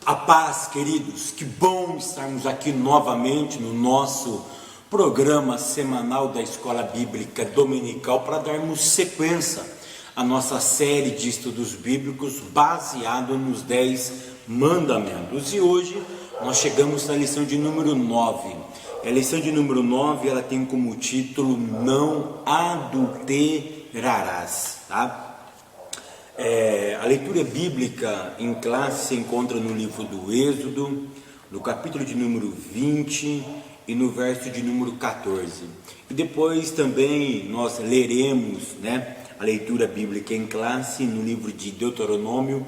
A paz, queridos, que bom estarmos aqui novamente no nosso programa semanal da Escola Bíblica Dominical para darmos sequência à nossa série de estudos bíblicos baseado nos 10 mandamentos. E hoje nós chegamos na lição de número 9. A lição de número 9, ela tem como título Não adulterarás, tá? A leitura bíblica em classe se encontra no livro do Êxodo, no capítulo de número 20 e no verso de número 14. E depois também nós leremos, a leitura bíblica em classe no livro de Deuteronômio,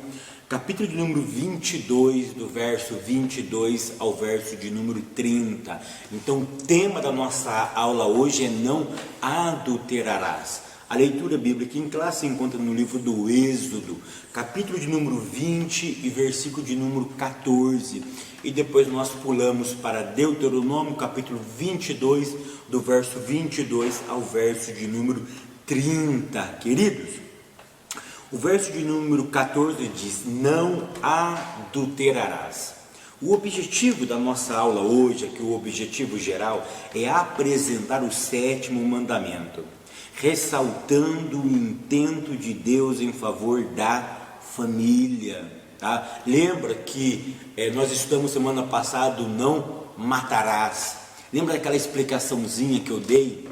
capítulo de número 22, do verso 22 ao verso de número 30. Então o tema da nossa aula hoje é Não adulterarás. A leitura bíblica em classe se encontra no livro do Êxodo, capítulo de número 20 e versículo de número 14. E depois nós pulamos para Deuteronômio, capítulo 22, do verso 22 ao verso de número 30. Queridos, o verso de número 14 diz: Não adulterarás. O objetivo da nossa aula hoje, aqui o objetivo geral, é apresentar o 7º mandamento, ressaltando o intento de Deus em favor da família, tá? Lembra que nós estudamos semana passada, não matarás. Lembra daquela explicaçãozinha que eu dei?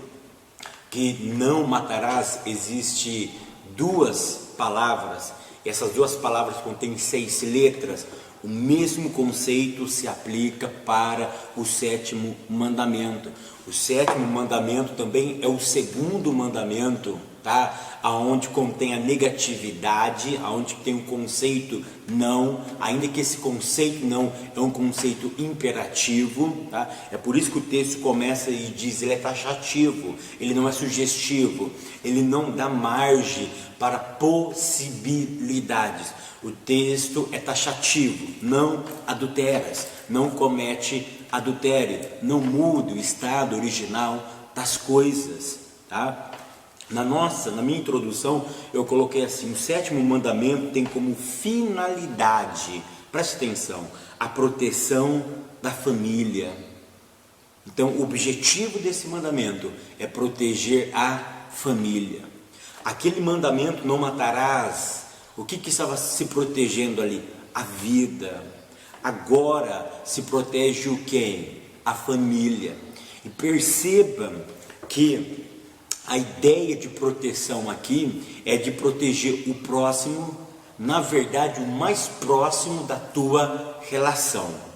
Que não matarás, existe duas palavras, essas duas palavras contêm 6 letras. O mesmo conceito se aplica para o 7º mandamento. O 7º mandamento também é o 2º mandamento, tá? Aonde contém a negatividade, aonde tem o conceito não, ainda que esse conceito não é um conceito imperativo, tá? É por isso que o texto começa e diz, ele é taxativo, ele não é sugestivo, ele não dá margem para possibilidades. O texto é taxativo: não adulteras, não comete adultério, não mude o estado original das coisas, tá? Na minha introdução eu coloquei assim: o 7º mandamento tem como finalidade, preste atenção, a proteção da família. Então o objetivo desse mandamento é proteger a família. Aquele mandamento, não matarás, o que estava se protegendo ali? A vida. Agora se protege o quem? A família. E perceba que a ideia de proteção aqui é de proteger o próximo, na verdade o mais próximo da tua relação.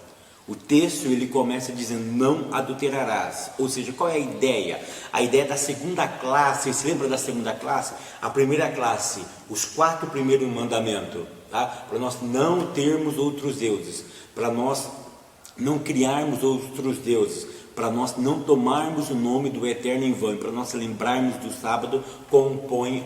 O texto ele começa dizendo não adulterarás, ou seja, qual é a ideia? A ideia da segunda classe. Você se lembra da segunda classe? A primeira classe, os 4 primeiros mandamentos, tá? Para nós não termos outros deuses, para nós não criarmos outros deuses, para nós não tomarmos o nome do Eterno em vão, para nós lembrarmos do sábado, compõe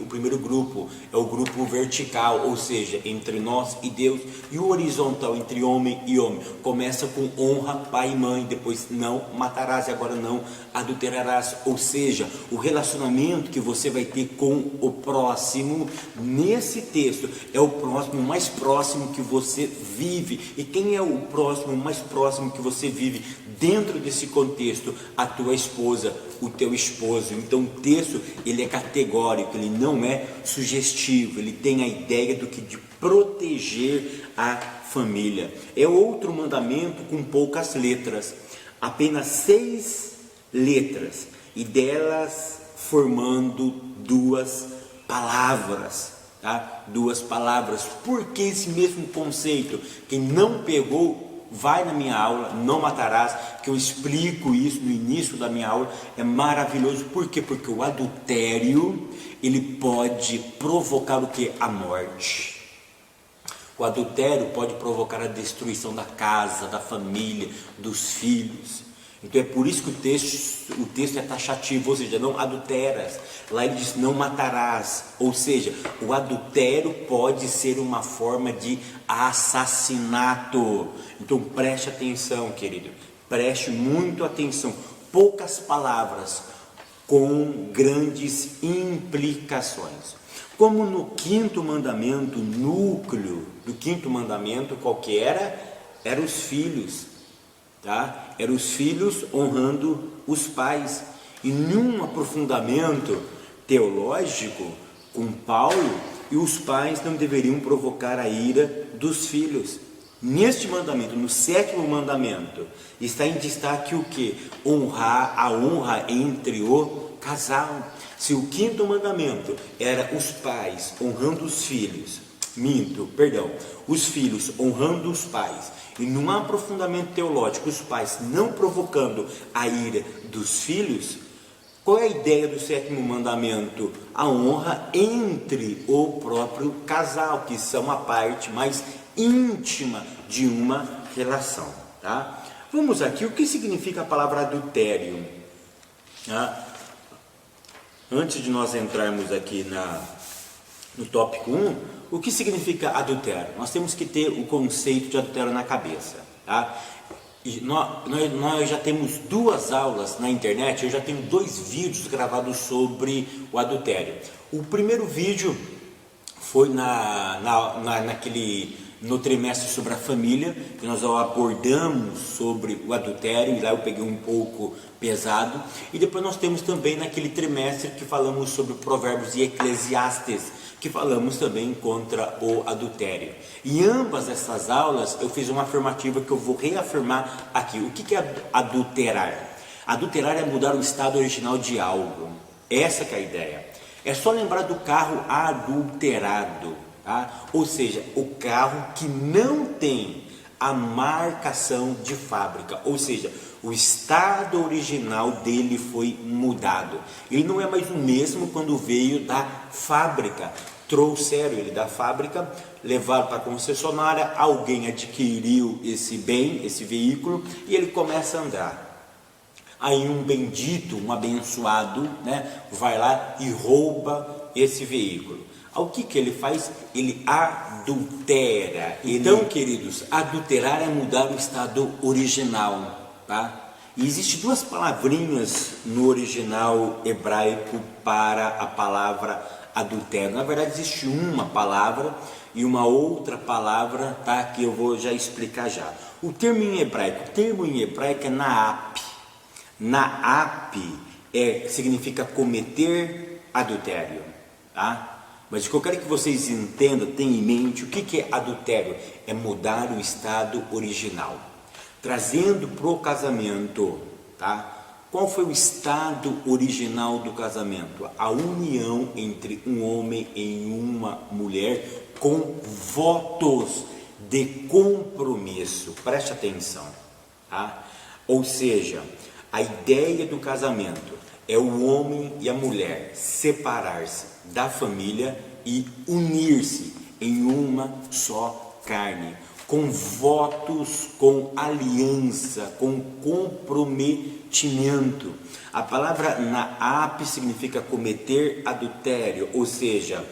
o primeiro grupo, é o grupo vertical, ou seja, entre nós e Deus, e o horizontal, entre homem e homem, começa com honra pai e mãe, depois não matarás, e agora não adulterarás, ou seja, o relacionamento que você vai ter com o próximo, nesse texto, é o próximo mais próximo que você vive. E quem é o próximo mais próximo que você vive dentro desse contexto? A tua esposa, o teu esposo. Então o texto ele é categórico, ele não é sugestivo, ele tem a ideia do que de proteger a família. É outro mandamento com poucas letras, apenas 6 letras, e delas formando 2 palavras, tá? 2 palavras. Por que esse mesmo conceito? Quem não pegou, vai na minha aula, não matarás, que eu explico isso no início da minha aula, é maravilhoso. Por quê? Porque o adultério, ele pode provocar o que? A morte. O adultério pode provocar a destruição da casa, da família, dos filhos. Então é por isso que o texto é taxativo, ou seja, não adulteras. Lá ele diz não matarás, ou seja, o adultério pode ser uma forma de assassinato. Então preste atenção, querido, preste muito atenção. Poucas palavras com grandes implicações. Como no quinto mandamento, o núcleo do quinto mandamento, qual que era? Eram os filhos, tá? Eram os filhos honrando os pais. E num aprofundamento teológico com Paulo, e os pais não deveriam provocar a ira dos filhos. Neste mandamento, no sétimo mandamento, está em destaque o que? A honra entre o casal. Se o quinto mandamento era os pais honrando os filhos, os filhos honrando os pais, e num aprofundamento teológico, os pais não provocando a ira dos filhos, qual é a ideia do sétimo mandamento? A honra entre o próprio casal, que são a parte mais íntima de uma relação, tá? Vamos aqui, o que significa a palavra adultério? Antes de nós entrarmos aqui no tópico 1, o que significa adultério? Nós temos que ter o conceito de adultério na cabeça, tá? E nós já temos 2 aulas na internet, eu já tenho 2 vídeos gravados sobre o adultério. O primeiro vídeo foi no trimestre sobre a família, que nós abordamos sobre o adultério, e lá eu peguei um pouco pesado. E depois nós temos também naquele trimestre que falamos sobre Provérbios e Eclesiastes, que falamos também contra o adultério. Em ambas essas aulas eu fiz uma afirmativa que eu vou reafirmar aqui. O que é adulterar? Adulterar é mudar o estado original de algo. Essa que é a ideia. É só lembrar do carro adulterado, tá? Ou seja, o carro que não tem a marcação de fábrica, ou seja, o estado original dele foi mudado. Ele não é mais o mesmo quando veio da fábrica. Trouxeram ele da fábrica, levaram para a concessionária, alguém adquiriu esse bem, esse veículo, e ele começa a andar. Aí um bendito, um abençoado, vai lá e rouba esse veículo. O que ele faz? Ele adultera. Então, queridos, adulterar é mudar o estado original, tá? E existem 2 palavrinhas no original hebraico para a palavra adultério. Na verdade, existe uma palavra e uma outra palavra, tá? Que eu vou já explicar já. O termo em hebraico é naap. Naap significa cometer adultério, tá? Mas o que eu quero que vocês entendam, tenham em mente, o que é adultério? É mudar o estado original, trazendo para o casamento, tá? Qual foi o estado original do casamento? A união entre um homem e uma mulher com votos de compromisso. Preste atenção, tá? Ou seja, a ideia do casamento é o homem e a mulher separar-se da família e unir-se em uma só carne, com votos, com aliança, com comprometimento. A palavra naap significa cometer adultério, ou seja,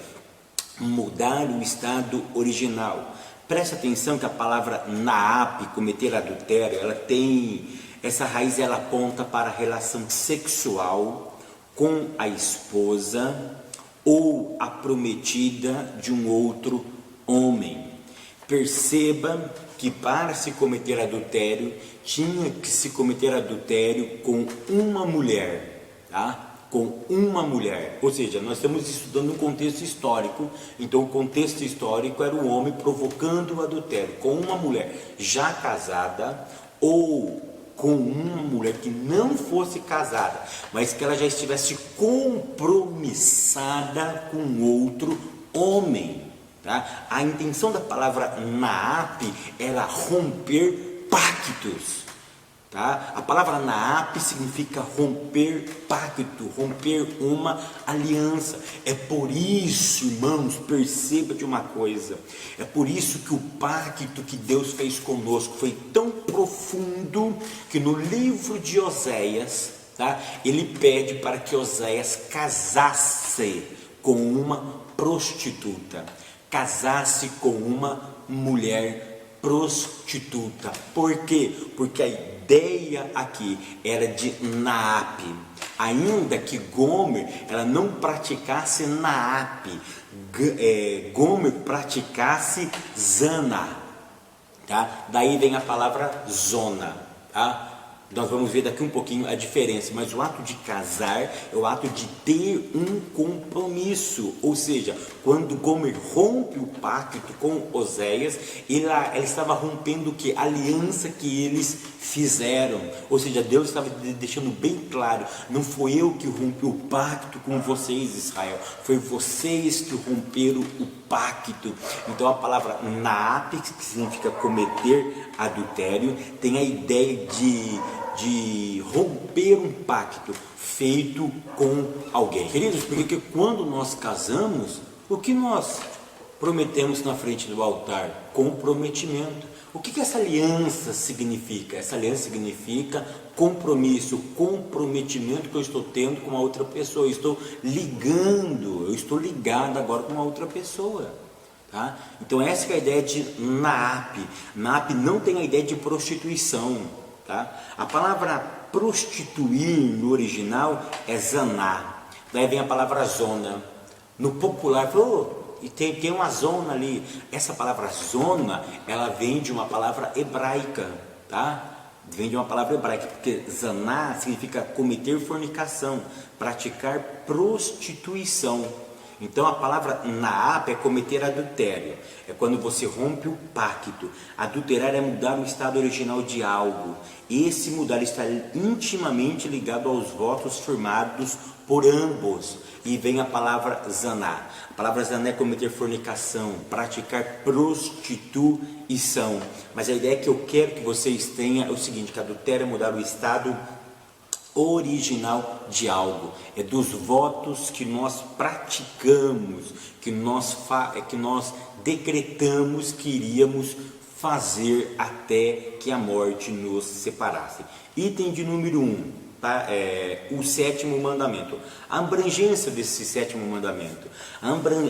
mudar o estado original. Preste atenção que a palavra naap, cometer adultério, ela tem essa raiz, ela aponta para a relação sexual com a esposa ou a prometida de um outro homem. Perceba que para se cometer adultério, tinha que se cometer adultério com uma mulher, tá? Com uma mulher, ou seja, nós estamos estudando um contexto histórico, então o contexto histórico era o homem provocando o adultério com uma mulher já casada ou com uma mulher que não fosse casada, mas que ela já estivesse compromissada com outro homem, tá? A intenção da palavra naap era romper pactos, tá? A palavra naap significa romper pacto, romper uma aliança. É por isso, irmãos, perceba de uma coisa, é por isso que o pacto que Deus fez conosco foi tão profundo, que no livro de Oséias, tá? Ele pede para que Oséias casasse com uma prostituta, casasse com uma mulher prostituta. Por quê? Porque a ideia ideia aqui era de Naap, ainda que Gomer ela não praticasse Naap, Gomer praticasse Zana, tá? Daí vem a palavra zona, tá? Nós vamos ver daqui um pouquinho a diferença, mas o ato de casar é o ato de ter um compromisso, ou seja, quando Gomer rompe o pacto com Oséias, ela estava rompendo o que? A aliança que eles fizeram, ou seja, Deus estava deixando bem claro, não foi eu que rompi o pacto com vocês, Israel, foi vocês que romperam o pacto. Então a palavra Naap, que significa cometer adultério, tem a ideia de romper um pacto feito com alguém. Queridos, porque quando nós casamos, o que nós prometemos na frente do altar? Comprometimento. O que essa aliança significa? Essa aliança significa compromisso, comprometimento que eu estou tendo com uma outra pessoa. Eu estou ligado agora com uma outra pessoa. Tá? Então essa é a ideia de Naap. Naap não tem a ideia de prostituição. Tá? A palavra prostituir no original é zaná. Daí vem a palavra zona. No popular, e tem uma zona ali. Essa palavra zona, ela vem de uma palavra hebraica, tá? Vem de uma palavra hebraica, porque zaná significa cometer fornicação, praticar prostituição. Então a palavra naap é cometer adultério, é quando você rompe o pacto. Adulterar é mudar o estado original de algo. Esse mudar está intimamente ligado aos votos firmados por ambos. E vem a palavra zaná. A palavra zaná é cometer fornicação, praticar prostituição. Mas a ideia que eu quero que vocês tenham é o seguinte, que adultério é mudar o estado original de algo, é dos votos que nós praticamos, que nós decretamos que iríamos fazer até que a morte nos separasse. Item de número 1, tá? O sétimo mandamento. A abrangência desse sétimo mandamento,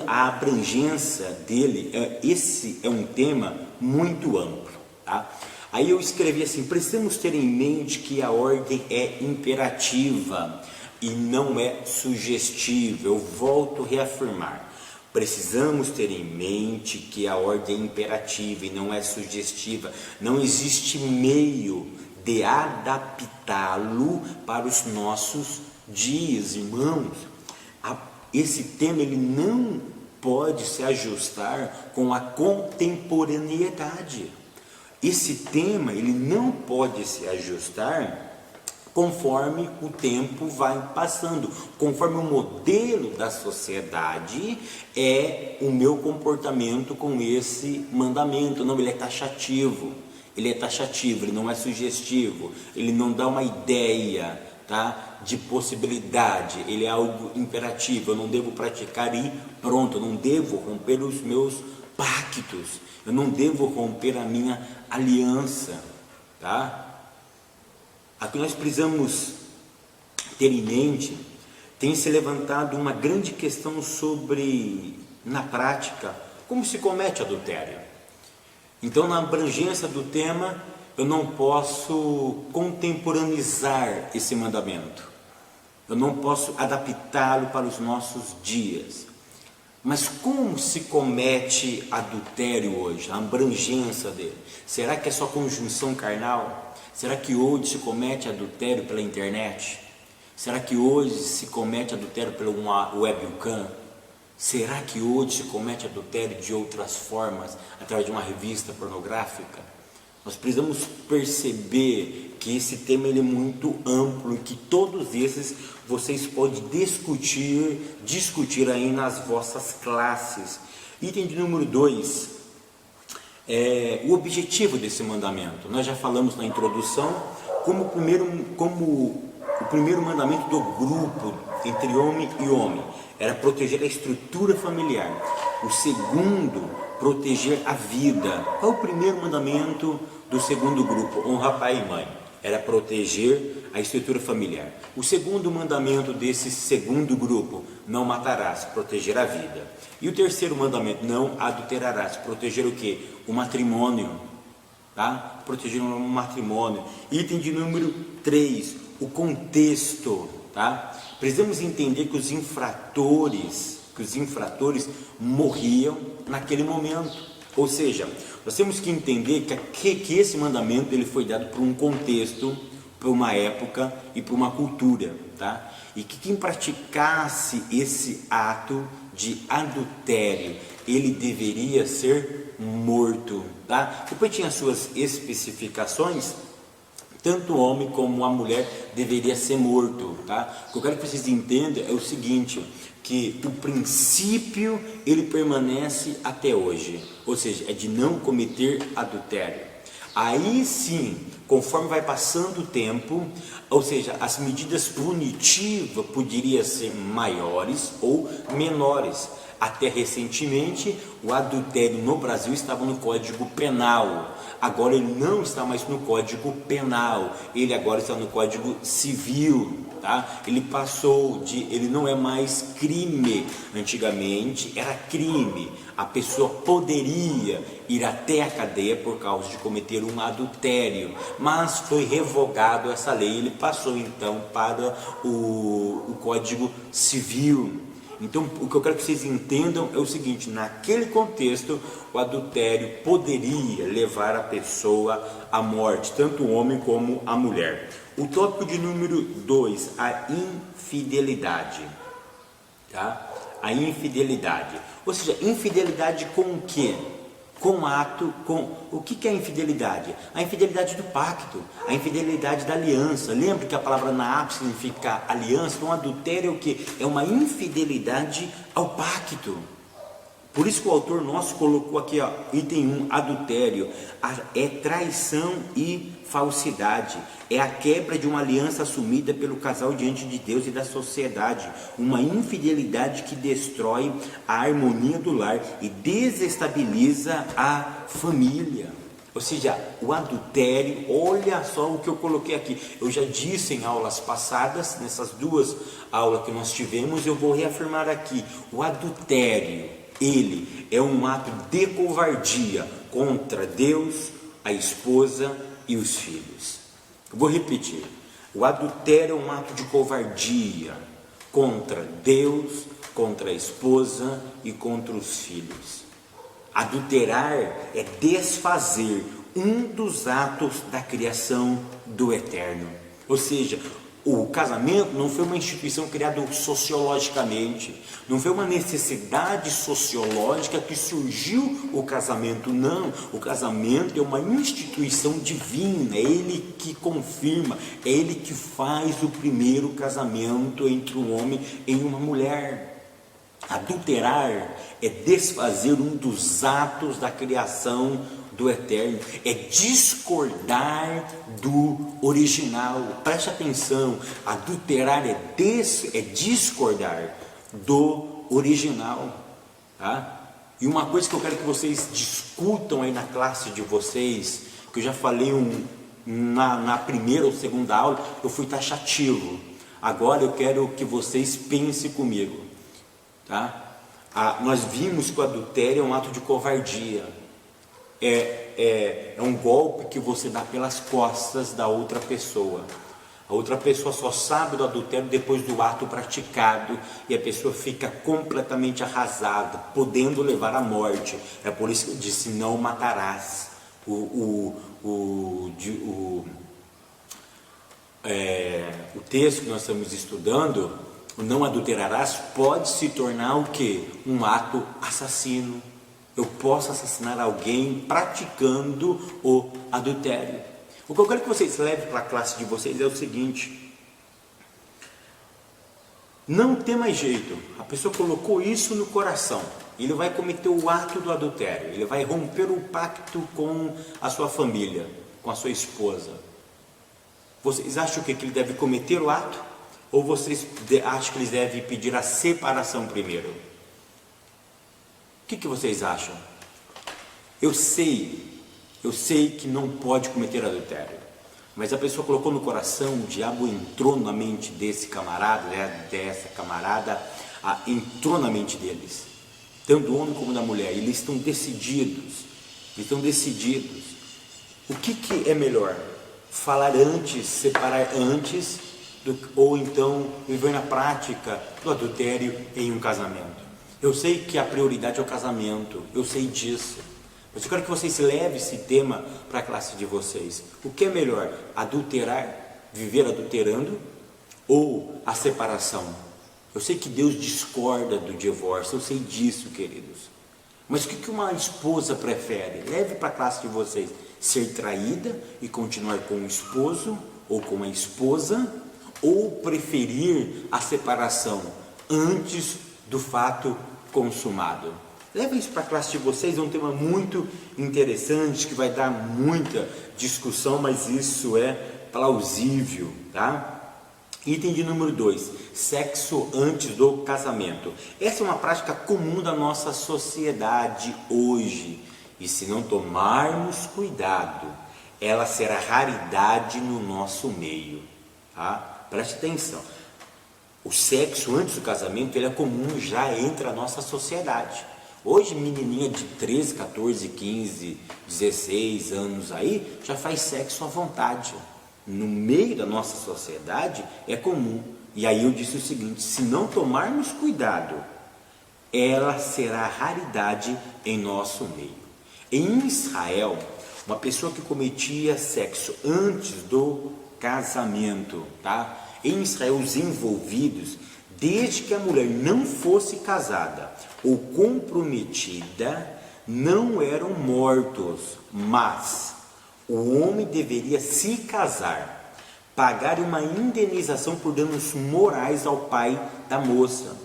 a abrangência dele, esse é um tema muito amplo, tá? Aí eu escrevi assim: precisamos ter em mente que a ordem é imperativa e não é sugestiva. Eu volto a reafirmar. Precisamos ter em mente que a ordem é imperativa e não é sugestiva. Não existe meio de adaptá-lo para os nossos dias, irmãos. Esse tema ele não pode se ajustar com a contemporaneidade. Esse tema ele não pode se ajustar conforme o tempo vai passando, conforme o modelo da sociedade é o meu comportamento com esse mandamento. Não, ele é taxativo, ele não é sugestivo, ele não dá uma ideia, tá, de possibilidade, ele é algo imperativo. Eu não devo praticar e pronto, eu não devo romper os meus pactos, eu não devo romper a minha aliança, tá? Aqui nós precisamos ter em mente, tem se levantado uma grande questão sobre, na prática, como se comete adultério. Então, na abrangência do tema, eu não posso contemporaneizar esse mandamento, eu não posso adaptá-lo para os nossos dias. Mas como se comete adultério hoje? A abrangência dele. Será que é só conjunção carnal? Será que hoje se comete adultério pela internet? Será que hoje se comete adultério pelo webcam? Será que hoje se comete adultério de outras formas, através de uma revista pornográfica? Nós precisamos perceber que esse tema ele é muito amplo e que todos esses vocês podem discutir aí nas vossas classes. Item de número 2, o objetivo desse mandamento. Nós já falamos na introdução como o primeiro mandamento do grupo entre homem e homem era proteger a estrutura familiar. O segundo, proteger a vida. Qual é o primeiro mandamento do segundo grupo? Honrar pai e mãe. Era proteger a estrutura familiar. O segundo mandamento desse segundo grupo, não matarás, proteger a vida. E o terceiro mandamento, não adulterarás, proteger o quê? O matrimônio. tá? Proteger o matrimônio. Item de número 3, o contexto, tá? Precisamos entender que os infratores morriam naquele momento. Ou seja, nós temos que entender que esse mandamento ele foi dado por um contexto, por uma época e por uma cultura, tá? E que quem praticasse esse ato de adultério, ele deveria ser morto, tá? Depois tinha suas especificações. Tanto o homem como a mulher deveria ser morto, tá? O que eu quero que vocês entendam é o seguinte, que o princípio ele permanece até hoje, ou seja, é de não cometer adultério. Aí sim, conforme vai passando o tempo, ou seja, as medidas punitivas poderiam ser maiores ou menores. Até recentemente, o adultério no Brasil estava no Código Penal. Agora ele não está mais no Código Penal, ele agora está no Código Civil, tá? Ele não é mais crime. Antigamente era crime, a pessoa poderia ir até a cadeia por causa de cometer um adultério, mas foi revogado essa lei, ele passou então para o Código Civil. Então, o que eu quero que vocês entendam é o seguinte, naquele contexto, o adultério poderia levar a pessoa à morte, tanto o homem como a mulher. O tópico de número 2, a infidelidade, tá? A infidelidade, ou seja, infidelidade com o quê? O que é a infidelidade? A infidelidade do pacto, a infidelidade da aliança. Lembra que a palavra naap significa aliança? Então adultério é o que? É uma infidelidade ao pacto. Por isso que o autor nosso colocou aqui, ó, item 1, adultério, é traição e falsidade, é a quebra de uma aliança assumida pelo casal diante de Deus e da sociedade, uma infidelidade que destrói a harmonia do lar e desestabiliza a família. Ou seja, o adultério, olha só o que eu coloquei aqui, eu já disse em aulas passadas, nessas 2 aulas que nós tivemos, eu vou reafirmar aqui, o adultério, ele é um ato de covardia contra Deus, a esposa e os filhos. Eu vou repetir, o adultério é um ato de covardia contra Deus, contra a esposa e contra os filhos. Adulterar é desfazer um dos atos da criação do Eterno. Ou seja, o casamento não foi uma instituição criada sociologicamente, não foi uma necessidade sociológica que surgiu o casamento, não. O casamento é uma instituição divina, é Ele que confirma, é Ele que faz o primeiro casamento entre um homem e uma mulher. Adulterar é desfazer um dos atos da criação do Eterno, é discordar do original. Preste atenção, adulterar é discordar do original, tá? E uma coisa que eu quero que vocês discutam aí na classe de vocês, que eu já falei na primeira ou segunda aula, eu fui taxativo. Agora eu quero que vocês pensem comigo, tá? Nós vimos que o adultério é um ato de covardia. É um golpe que você dá pelas costas da outra pessoa. A outra pessoa só sabe do adultério depois do ato praticado e a pessoa fica completamente arrasada, podendo levar à morte. É por isso que eu disse, não matarás. O texto que nós estamos estudando, o não adulterarás, pode se tornar o quê? Um ato assassino. Eu posso assassinar alguém praticando o adultério. O que eu quero que vocês levem para a classe de vocês é o seguinte: não tem mais jeito, a pessoa colocou isso no coração, ele vai cometer o ato do adultério, ele vai romper o pacto com a sua família, com a sua esposa. Vocês acham que ele deve cometer o ato? Ou vocês acham que eles devem pedir a separação primeiro? O que vocês acham? Eu sei que não pode cometer adultério, mas a pessoa colocou no coração, o diabo entrou na mente desse camarada, dessa camarada, entrou na mente deles, tanto do homem como da mulher. Eles estão decididos, O que é melhor? Falar antes, separar antes, ou então viver na prática do adultério em um casamento? Eu sei que a prioridade é o casamento, eu sei disso, mas eu quero que vocês levem esse tema para a classe de vocês. O que é melhor? Adulterar, viver adulterando, ou a separação? Eu sei que Deus discorda do divórcio, eu sei disso, queridos. Mas o que uma esposa prefere? Leve para a classe de vocês: ser traída e continuar com o esposo ou com a esposa, ou preferir a separação antes do fato consumado? Leve isso para a classe de vocês, é um tema muito interessante que vai dar muita discussão, mas isso é plausível, tá? Item de número 2, sexo antes do casamento. Essa é uma prática comum da nossa sociedade hoje, e se não tomarmos cuidado, ela será raridade no nosso meio, tá? Preste atenção, o sexo antes do casamento, ele é comum já entre a nossa sociedade. Hoje, menininha de 13, 14, 15, 16 anos aí, já faz sexo à vontade. No meio da nossa sociedade é comum. E aí eu disse o seguinte: se não tomarmos cuidado, ela será raridade em nosso meio. Em Israel, uma pessoa que cometia sexo antes do casamento, tá? Em Israel, os envolvidos, desde que a mulher não fosse casada ou comprometida, não eram mortos, mas o homem deveria se casar, pagar uma indenização por danos morais ao pai da moça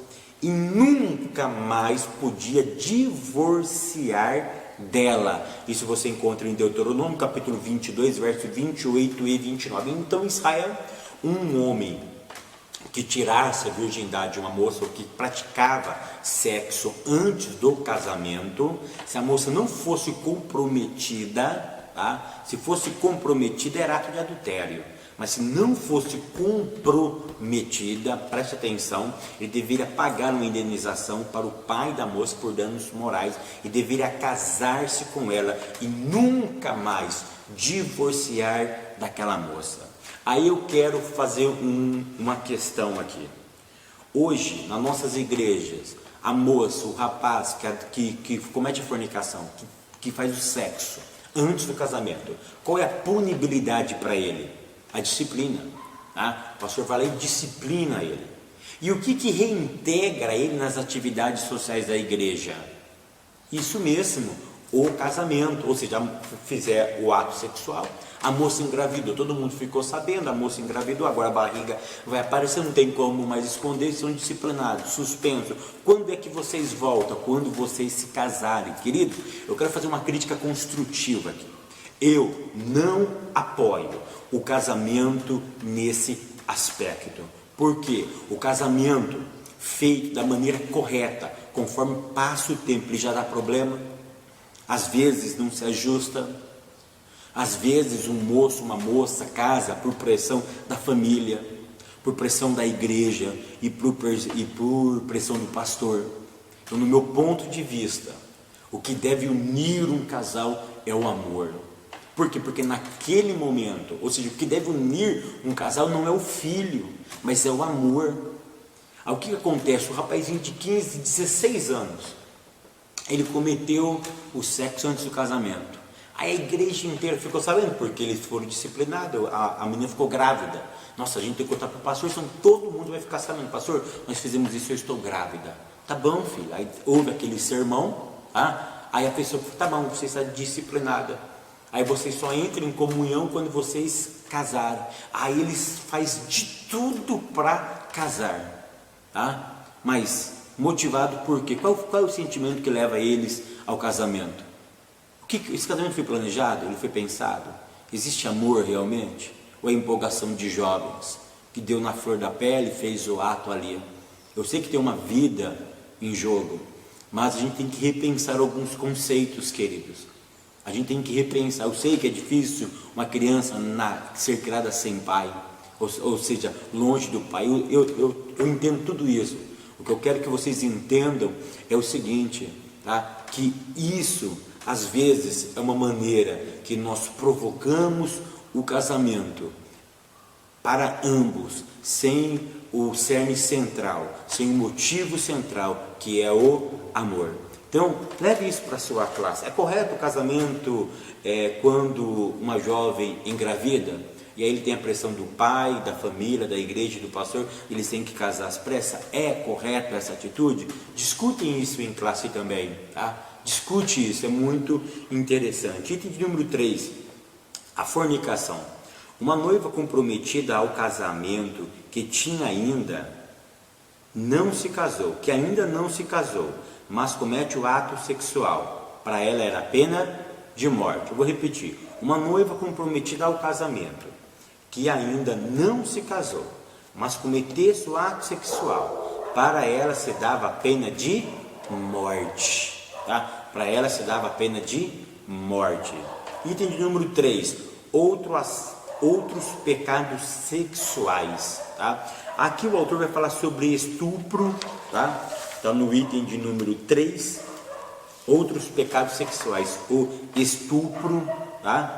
e nunca mais podia divorciar dela. Isso você encontra em Deuteronômio capítulo 22, versos 28 e 29. Então, em Israel, um homem que tirasse a virgindade de uma moça ou que praticava sexo antes do casamento, se a moça não fosse comprometida, tá? Se fosse comprometida, era ato de adultério. Mas se não fosse comprometida, preste atenção, ele deveria pagar uma indenização para o pai da moça por danos morais e deveria casar-se com ela e nunca mais divorciar daquela moça. Aí eu quero fazer uma questão aqui. Hoje, nas nossas igrejas, a moça, o rapaz que comete a fornicação, que faz o sexo antes do casamento, qual é a punibilidade para ele? A disciplina, tá? O pastor vai lá e disciplina ele. E o que reintegra ele nas atividades sociais da igreja? Isso mesmo, o casamento, ou seja, fizer o ato sexual, a moça engravidou, todo mundo ficou sabendo, a moça engravidou, agora a barriga vai aparecer, não tem como mais esconder, são disciplinados, suspensos. Quando é que vocês voltam? Quando vocês se casarem, querido. Eu quero fazer uma crítica construtiva aqui. Eu não apoio o casamento nesse aspecto. Por quê? O casamento feito da maneira correta, conforme passa o tempo, ele já dá problema. Às vezes não se ajusta. Às vezes um moço, uma moça casa por pressão da família, por pressão da igreja e por pressão do pastor. Então, no meu ponto de vista, o que deve unir um casal é o amor. Por quê? Porque naquele momento, ou seja, o que deve unir um casal não é o filho, mas é o amor. Aí o que acontece? O rapazinho de 15, 16 anos, ele cometeu o sexo antes do casamento. Aí a igreja inteira ficou sabendo, porque eles foram disciplinados, a menina ficou grávida. Nossa, a gente tem que contar para o pastor, senão todo mundo vai ficar sabendo. Pastor, nós fizemos isso, eu estou grávida. Tá bom, filho. Aí houve aquele sermão, tá? Aí a pessoa falou, tá bom, você está disciplinada. Aí vocês só entram em comunhão quando vocês casarem. Aí eles fazem de tudo para casar, tá? Mas motivado por quê? Qual é o sentimento que leva eles ao casamento? Esse casamento foi planejado? Ele foi pensado? Existe amor realmente? Ou é empolgação de jovens que deu na flor da pele e fez o ato ali? Eu sei que tem uma vida em jogo, mas a gente tem que repensar alguns conceitos, queridos. A gente tem que repensar. Eu sei que é difícil uma criança ser criada sem pai, ou seja, longe do pai. Eu entendo tudo isso. O que eu quero que vocês entendam é o seguinte, tá? Que isso às vezes é uma maneira que nós provocamos o casamento para ambos, sem o cerne central, sem o motivo central, que é o amor. Então, leve isso para a sua classe. É correto o casamento quando uma jovem engravida, e aí ele tem a pressão do pai, da família, da igreja, do pastor, eles têm que casar às pressas? É correto essa atitude? Discutem isso em classe também, tá? Discute isso, é muito interessante. Item de número 3, a fornicação. Uma noiva comprometida ao casamento que ainda não se casou, mas comete o ato sexual, para ela era pena de morte. Eu vou repetir: uma noiva comprometida ao casamento que ainda não se casou, mas cometesse o ato sexual, para ela se dava a pena de morte, tá? Para ela se dava a pena de morte. Item de número 3, outros pecados sexuais, tá? Aqui o autor vai falar sobre estupro, tá? Então no item de número 3, outros pecados sexuais, o estupro, tá?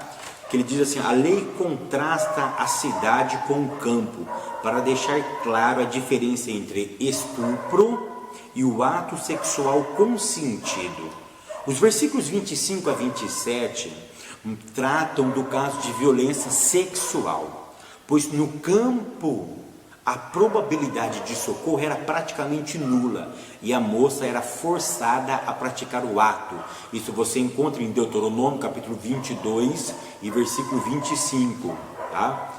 Que ele diz assim: a lei contrasta a cidade com o campo, para deixar claro a diferença entre estupro e o ato sexual consentido. Os versículos 25 a 27 tratam do caso de violência sexual, pois no campo a probabilidade de socorro era praticamente nula e a moça era forçada a praticar o ato. Isso você encontra em Deuteronômio capítulo 22 e versículo 25, tá?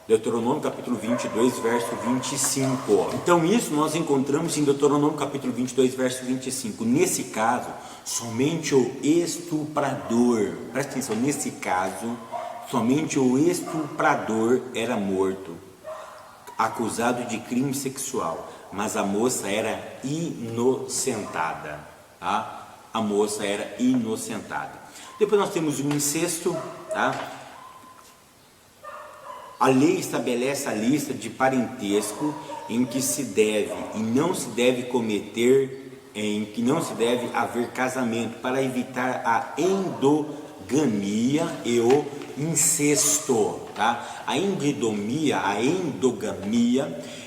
Deuteronômio capítulo 22, verso 25. Então isso nós encontramos em Deuteronômio capítulo 22, verso 25. Nesse caso, somente o estuprador, presta atenção, nesse caso, somente o estuprador era morto, acusado de crime sexual, mas a moça era inocentada, tá? A moça era inocentada. Depois nós temos o incesto, tá? A lei estabelece a lista de parentesco em que se deve e não se deve cometer, em que não se deve haver casamento, para evitar a endogamia e o incesto, tá? A endogamia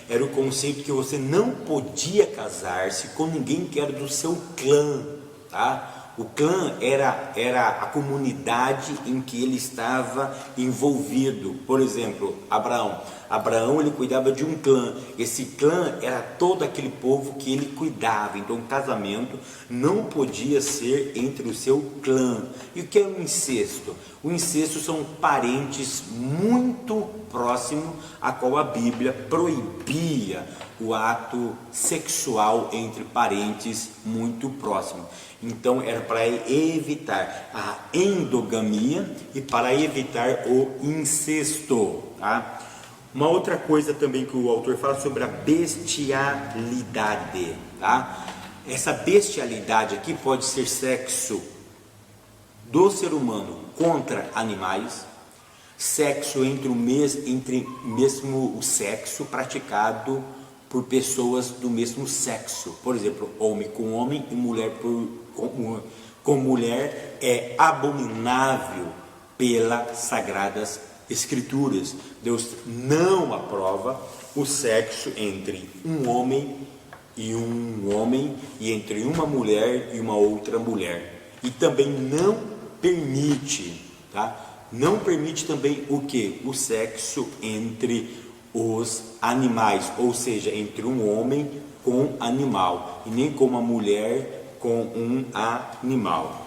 era o conceito que você não podia casar-se com ninguém que era do seu clã, tá? O clã era a comunidade em que ele estava envolvido. Por exemplo, Abraão ele cuidava de um clã. Esse clã era todo aquele povo que ele cuidava. Então o casamento não podia ser entre o seu clã. E o que é o incesto? O incesto são parentes muito próximos a qual a Bíblia proibia o ato sexual entre parentes muito próximos. Então era para evitar a endogamia e para evitar o incesto, tá? Uma outra coisa também que o autor fala sobre a bestialidade, tá? Essa bestialidade aqui pode ser sexo do ser humano contra animais, sexo entre mesmo o sexo praticado por pessoas do mesmo sexo. Por exemplo, homem com homem e mulher com mulher é abominável pelas Sagradas Escrituras. Deus não aprova o sexo entre um homem e entre uma mulher e uma outra mulher. E também não permite, tá? Não permite também o que? O sexo entre os animais, ou seja, entre um homem com animal, e nem com uma mulher com um animal.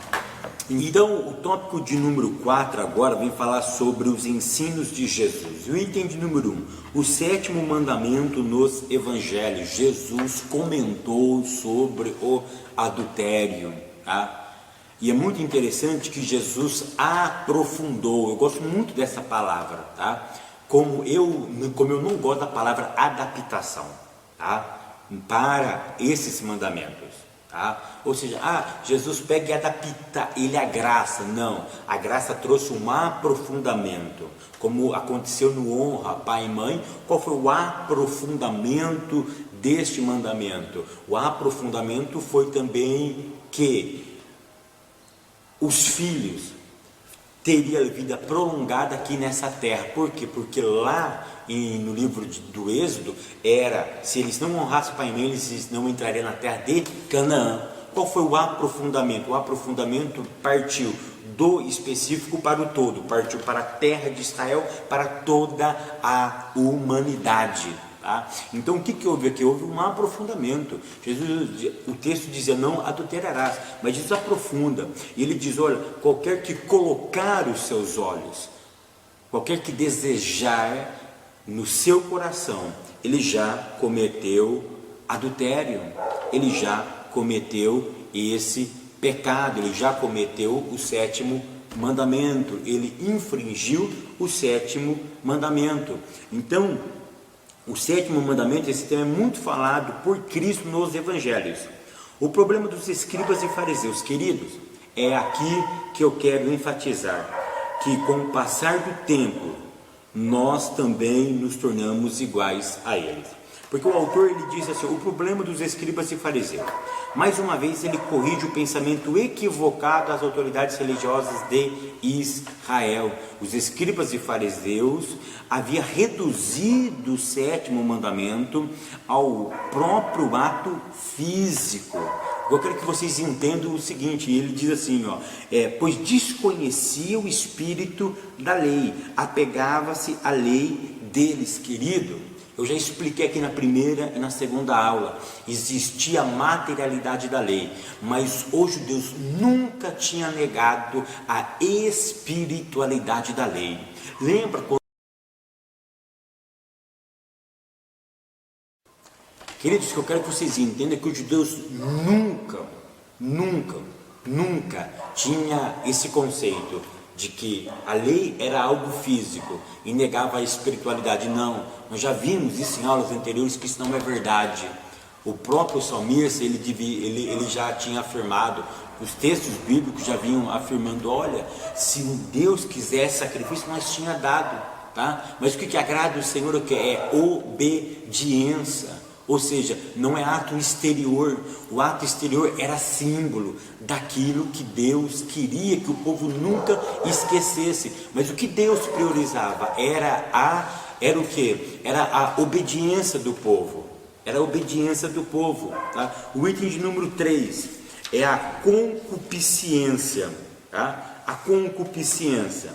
Então, o tópico de número 4 agora vem falar sobre os ensinos de Jesus. O item de número 1, o 7º mandamento nos evangelhos. Jesus comentou sobre o adultério, tá? E é muito interessante que Jesus aprofundou. Eu gosto muito dessa palavra, tá? Como eu não gosto da palavra adaptação, tá? Para esses mandamentos, tá? Ou seja, Jesus pega e adapta ele à graça. Não, a graça trouxe um aprofundamento, como aconteceu no honra pai e mãe. Qual foi o aprofundamento deste mandamento? O aprofundamento foi também que os filhos teriam vida prolongada aqui nessa terra. Por quê? Porque lá no livro do Êxodo era, se eles não honrassem pai e mãe, eles não entrariam na terra de Canaã. Qual foi o aprofundamento? O aprofundamento partiu do específico para o todo, partiu para a terra de Israel, para toda a humanidade. Tá? Então o que houve aqui? Houve um aprofundamento. Jesus, o texto dizia não adulterarás, mas Jesus aprofunda, e ele diz, olha, qualquer que colocar os seus olhos, qualquer que desejar no seu coração, ele já cometeu adultério, ele já cometeu esse pecado, ele já cometeu o 7º mandamento, ele infringiu o 7º mandamento. Então, o 7º mandamento, esse tema é muito falado por Cristo nos evangelhos. O problema dos escribas e fariseus, queridos, é aqui que eu quero enfatizar, que com o passar do tempo, nós também nos tornamos iguais a eles. Porque o autor, ele diz assim, o problema dos escribas e fariseus. Mais uma vez ele corrige o pensamento equivocado das autoridades religiosas de Israel. Os escribas e fariseus haviam reduzido o 7º mandamento ao próprio ato físico. Eu quero que vocês entendam o seguinte, ele diz assim, pois desconhecia o espírito da lei, apegava-se à lei deles, querido. Eu já expliquei aqui na primeira e na segunda aula, existia a materialidade da lei, mas hoje Deus nunca tinha negado a espiritualidade da lei. Lembra quando... Queridos, que eu quero que vocês entendam que os judeus nunca tinha esse conceito de que a lei era algo físico e negava a espiritualidade. Não, nós já vimos isso em aulas anteriores, que isso não é verdade. O próprio salmista, ele já tinha afirmado, os textos bíblicos já vinham afirmando, olha, se Deus quisesse sacrifício, nós tinha dado, tá? Mas o que agrada o Senhor é obediência. Ou seja, não é ato exterior. O ato exterior era símbolo daquilo que Deus queria que o povo nunca esquecesse. Mas o que Deus priorizava era o quê? Era a obediência do povo. Era a obediência do povo. Tá? O item de número 3 é a concupiscência. Tá? A concupiscência.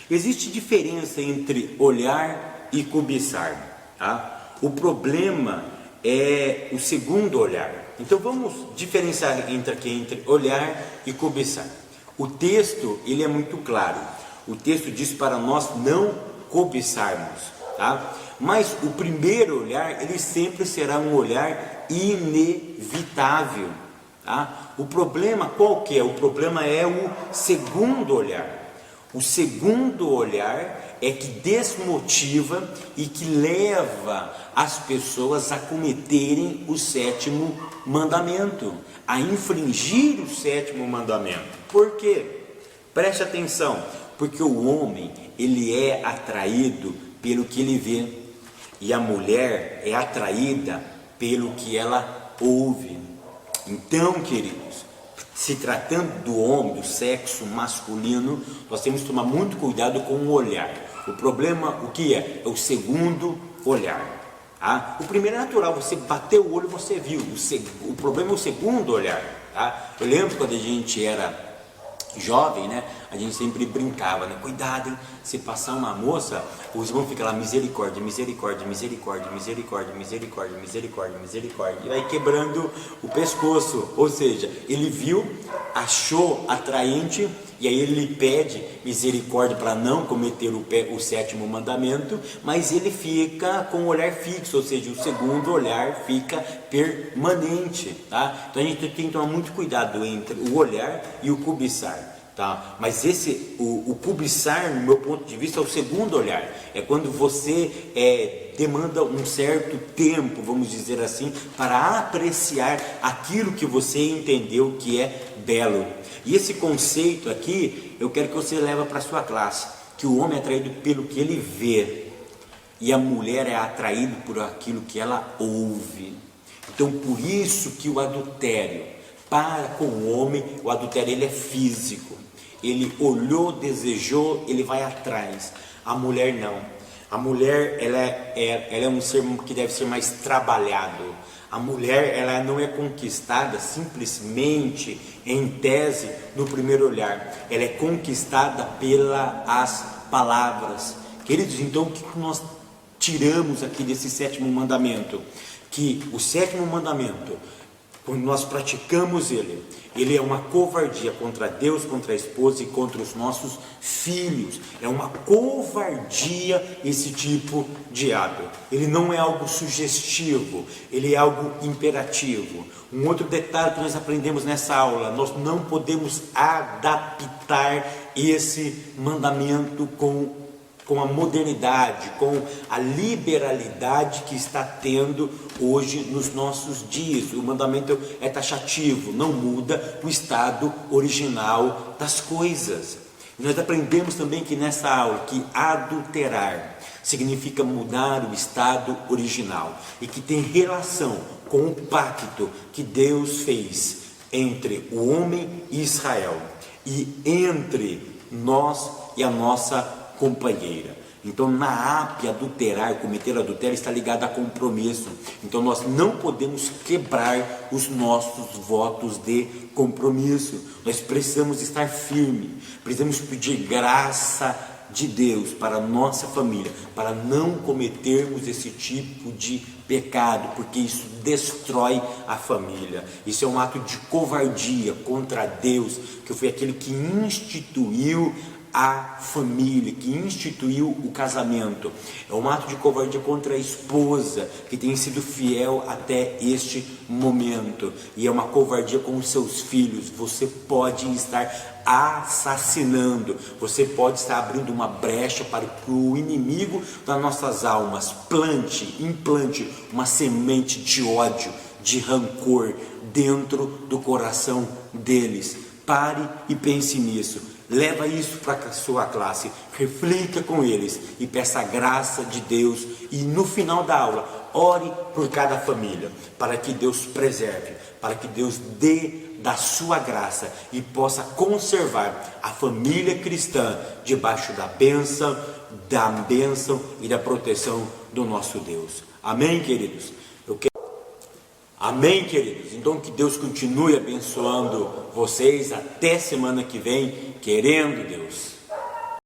Existe diferença entre olhar e cobiçar. Tá? O problema é o segundo olhar. Então vamos diferenciar entre olhar e cobiçar. O texto, ele é muito claro. O texto diz para nós não cobiçarmos, tá? Mas o primeiro olhar, ele sempre será um olhar inevitável, tá? O problema qual que é? O problema é o segundo olhar. O segundo olhar é que desmotiva e que leva as pessoas a cometerem o 7º mandamento, a infringir o 7º mandamento. Por quê? Preste atenção, porque o homem, ele é atraído pelo que ele vê, e a mulher é atraída pelo que ela ouve. Então, queridos, se tratando do homem, do sexo masculino, nós temos que tomar muito cuidado com o olhar. O problema, o que é? É o segundo olhar. Tá? O primeiro é natural, você bateu o olho, você viu. O problema é o segundo olhar. Tá? Eu lembro quando a gente era jovem, né? A gente sempre brincava, né? Cuidado, hein? Se passar uma moça, os irmãos ficam lá, misericórdia, misericórdia, misericórdia, misericórdia, misericórdia, misericórdia, misericórdia, e vai quebrando o pescoço. Ou seja, ele viu, achou atraente, e aí ele pede misericórdia para não cometer o 7º mandamento, mas ele fica com o olhar fixo, ou seja, o segundo olhar fica permanente, tá? Então a gente tem que tomar muito cuidado entre o olhar e o cobiçar. Tá? Mas o cobiçar, no meu ponto de vista, é o segundo olhar. É quando você demanda um certo tempo, vamos dizer assim, para apreciar aquilo que você entendeu que é belo. E esse conceito aqui, eu quero que você leve para a sua classe, que o homem é atraído pelo que ele vê, e a mulher é atraída por aquilo que ela ouve. Então, por isso que o adultério Para com o homem, o adultério ele é físico. Ele olhou, desejou, ele vai atrás. A mulher não. A mulher ela é um ser que deve ser mais trabalhado. A mulher ela não é conquistada simplesmente em tese no primeiro olhar. Ela é conquistada pelas palavras. Queridos, então o que nós tiramos aqui desse sétimo mandamento? Que o sétimo mandamento, quando nós praticamos ele é uma covardia contra Deus, contra a esposa e contra os nossos filhos. É uma covardia esse tipo de ato. Ele não é algo sugestivo, ele é algo imperativo. Um outro detalhe que nós aprendemos nessa aula: nós não podemos adaptar esse mandamento com a modernidade, com a liberalidade que está tendo hoje nos nossos dias. O mandamento é taxativo, não muda o estado original das coisas. E nós aprendemos também que nessa aula que adulterar significa mudar o estado original e que tem relação com o pacto que Deus fez entre o homem e Israel e entre nós e a nossa companheira. Então, na APE, adulterar, cometer adultério está ligado a compromisso. Então, nós não podemos quebrar os nossos votos de compromisso. Nós precisamos estar firmes, precisamos pedir graça de Deus para a nossa família, para não cometermos esse tipo de pecado, porque isso destrói a família. Isso é um ato de covardia contra Deus, que foi aquele que instituiu a família, que instituiu o casamento. É um ato de covardia contra a esposa, que tem sido fiel até este momento, e é uma covardia com os seus filhos. Você pode estar assassinando, você pode estar abrindo uma brecha para que o inimigo das nossas almas implante uma semente de ódio, de rancor dentro do coração deles. Pare e pense nisso. Leva isso para a sua classe, reflita com eles e peça a graça de Deus. E no final da aula, ore por cada família, para que Deus preserve, para que Deus dê da sua graça e possa conservar a família cristã debaixo da bênção e da proteção do nosso Deus. Amém, queridos? Amém, queridos? Então que Deus continue abençoando vocês até semana que vem, querendo Deus.